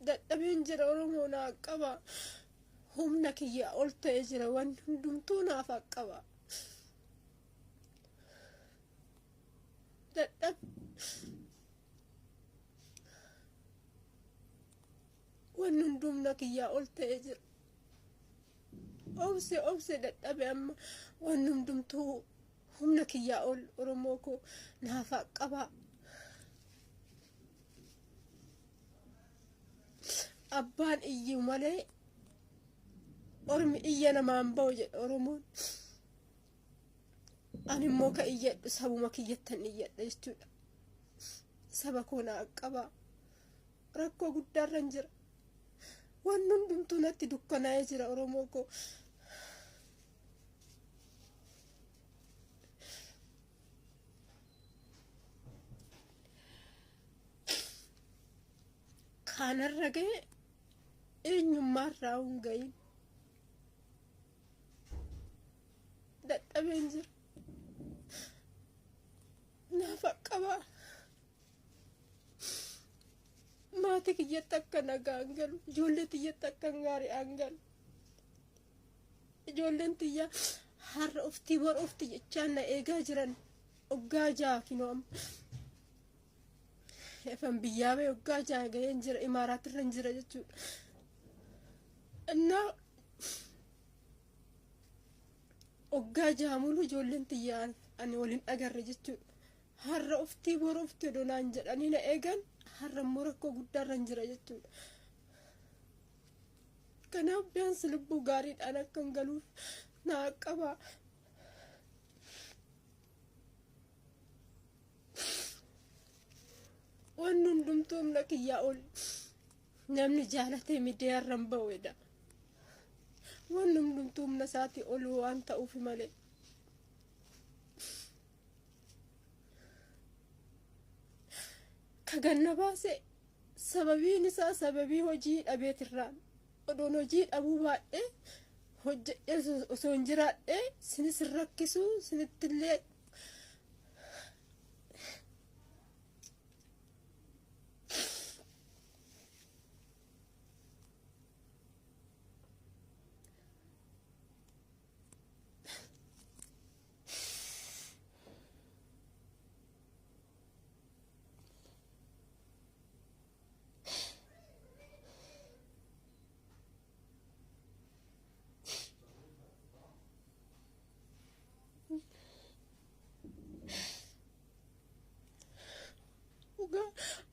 dadhabeen jira Oromoo naa qaba humna kiyya ol ta'e jira wanti hundumtuu naaf qaba dadhab wanti hundumna kiyya ol ta'e jira obse dadhabe amma wanti hundumtuu humna kiyya ol Oromoo ko naaf qaba abbaan iyyu malee ormi iyya namaan ba'u jedha Oromoon ani immoo ka iyyadhu sabuma kiyyattan iyyadha jechuudha saba koo naa qaba rakkoo guddaarran jira wanti hundumtuu natti dukkanaa'ee jira Oromoo koo kanarra ga'e eenyummaarraa hin gahin dadhabeen jira naaf qaba maatii kiyyatti akka nagaan galu ijoollee tiyyatti akka gaarii aan galu ijoolleen tiyya har'a oftii bor ofti jechaan na eegaa jiran oggaa jaa kinoo amma efan biyyaa bee oggaa jaa ga'een jira imaaraatirra hin jira jechuudha innaa oggaa jaamulu ijoolleen tiyyaa ani waliin agarre jechuudha har'a oftii bor ofti odonaan jedhanii na eegan har'a immoo rakkoo guddaarra hin jira jechuudha kanaaf biyaansi lubbuu gaariidhaan akka hin galuuf naa qaba wanti hundumtuu humna kiyyaa ol namni jaalatee miidiyaarra hin ba'uudha wanti hundumtuu humna isaatii ol waan ta'uuf malee ka ganna baase sababiin isaa sababii hojii dhabeetirraan odoon hojii dhabuu baadhee hojjedhee osoo hin jiraadhee sinis hin rakkisuu sinittillee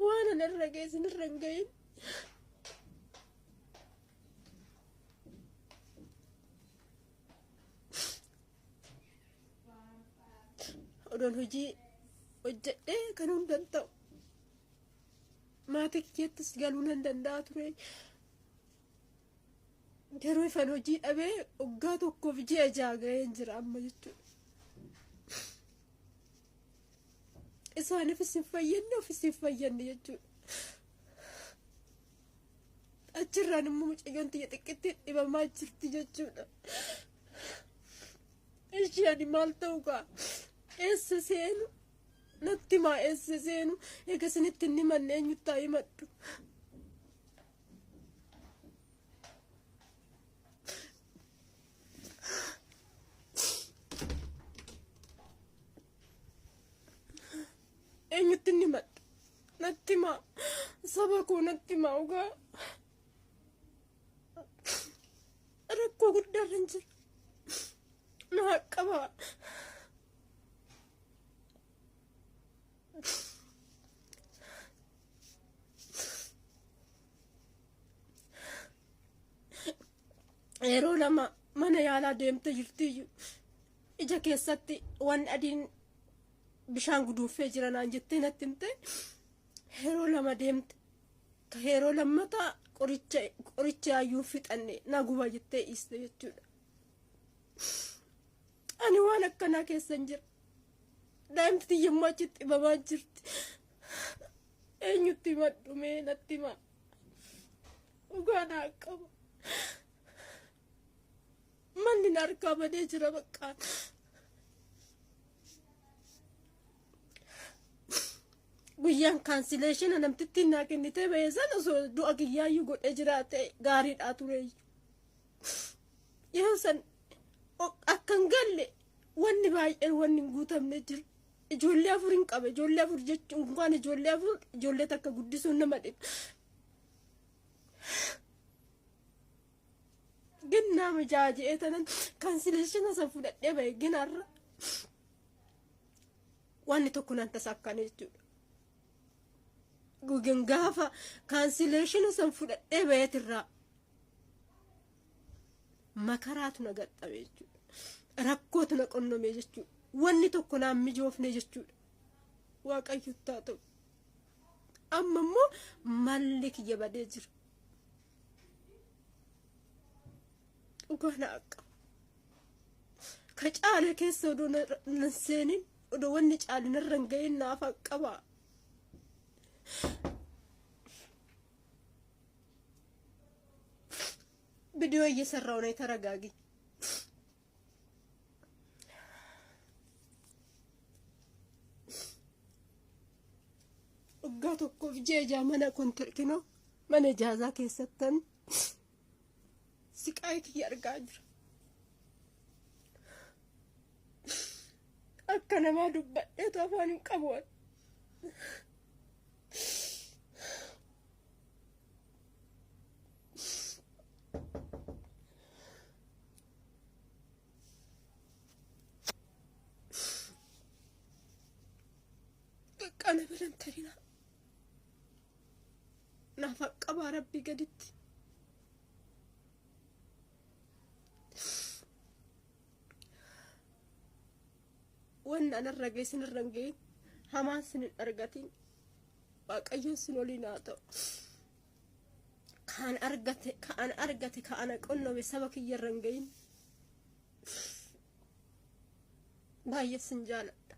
وانا نرقيز نرقين ودون هجي وجدي كانون دنتو ما تكيت تسقالون دنداتوري جروي فان هجي أبي وقاتو كوفجي أجاقا ينجر أما يتو إساني في السفايين وفي السفايين يجو أجران مو مجيون تيتكتين إما ما جرتي يجو إيش يعني مالتوكا إيس سينو نتي ما إيس سينو إيكا سنتني من نينيو تايمتو eenyutti madda natti maa saba koo natti maa ugaa rakkoo guddaarra hin jira naa qaba yeroo lama mana yaalaa deemte jirtiyyu ija keessatti waan adiin bishaan guduufee jiranaan jettee natti himte yeroo lama deemte ka yeroo lammataa qoricha ayyuu fixanne na guba jettee dhiiste jechuudha ani waan akkanaa keessan jira daa'imti yemmuu achitti dhibamaa jirti eenyutti madhumee natti himaa dhugaa naa qaba manni na harkaa badee jira baqqaan guyyaan cancellation namtitti naa kennite beesan osoo du'a kiyyaayyuu godhe jiraate gaariidhaa ture yoo san akkan galle wanni baay'een wanni hin guutamne jira ijoollee afur hin qabe ijoollee afur jechuun waan ijoollee afur ijoollee takka guddisuun nama dhiba ginnaa mijaajee tanan cancellation san fudhadhee bahe ginaarra wanni tokko nan tasakkane jechuudha gugen gaafa cancellation san fudhadhee baheetirraa makaraatu na gaxxabe jechuudha rakkootu na qonnome jechuudha wanni tokko naan mijoofne jechuudha waaqayyo taa ta'u amma immoo malli kiyya badee jira dhugaana akka ka caala keessa odoo nan seenin odoo wanni caalinarra hin ga'in naaf qaba ቪዲዮ እየሰራው ነው ተረጋጊ ugato ko jeja mana kontirkino mana jaza keessattan siqaayit yargaa jira akka nama dubbadhe afaan hin qabu أنا بلنترينا نافق أبا ربي قدت وأن أنا الرقي سن الرقي هما سن الأرقتين باقيو سنوليناتو كان أرقتي كأنا كأنه بسبك يرنقين باي السنجالة